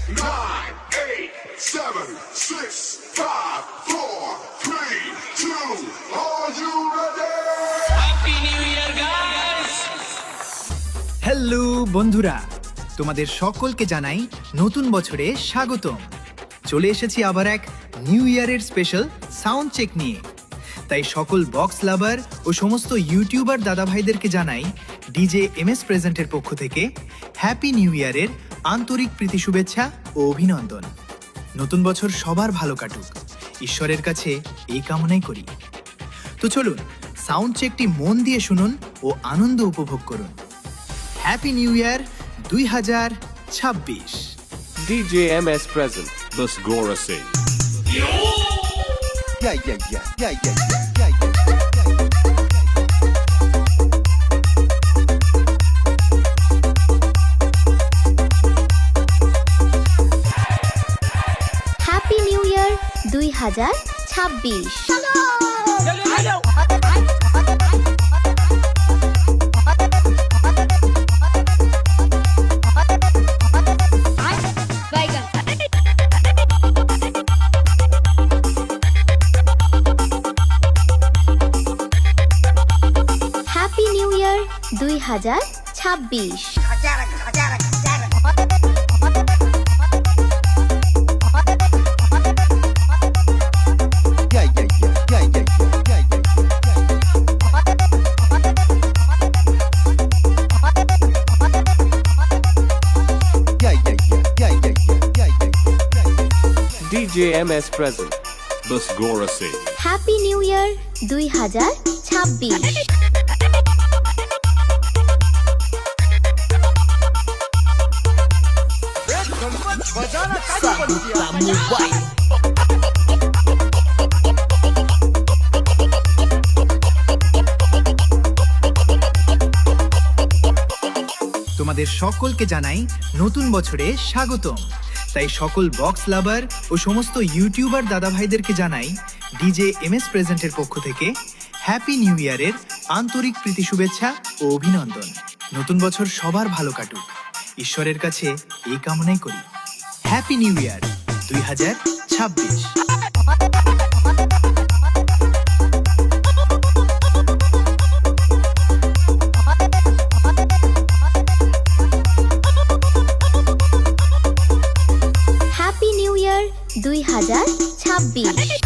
nine, eight, seven, six, five, four, three, two. Are you ready? Happy New Year, guys! Hello বন্ধুরা, তোমাদের সকলকে জানাই নতুন বছরে স্বাগতম। চলে এসেছি আবার এক নিউ ইয়ারের স্পেশাল সাউন্ড চেক নিয়ে। তাই সকল বক্স লাভার ও সমস্ত ইউটিউবার দাদা ভাইদেরকে জানাই ডিজে এমএস প্রেজেন্টের পক্ষ থেকে হ্যাপি নিউ ইয়ারের আন্তরিক প্রীতি শুভেচ্ছা ও অভিনন্দন। নতুন বছর সবার ভালো কাটুক, ঈশ্বরের কাছে এই কামনাই করি। তো চলুন সাউন্ড চেকটি মন দিয়ে শুনুন ও আনন্দ উপভোগ করুন। Happy new year 2026। DJ MS present. Bus Gora Singh. Happy new year 2026। Happy new year 2026। DJ MS present. Bus Gora Singh. Happy new year 2026। তোমাদের সকলকে জানাই নতুন বছরে স্বাগতম। তাই সকল বক্স লাভার ও সমস্ত ইউটিউবার দাদা ভাইদেরকে জানাই ডিজে এমএস প্রেজেন্টের পক্ষ থেকে হ্যাপি নিউ ইয়ারের আন্তরিক প্রীতি শুভেচ্ছা ও অভিনন্দন। নতুন বছর সবার ভালো কাটুক, ঈশ্বরের কাছে এই কামনাই করি। Happy new year 2026। Happy new year 2026।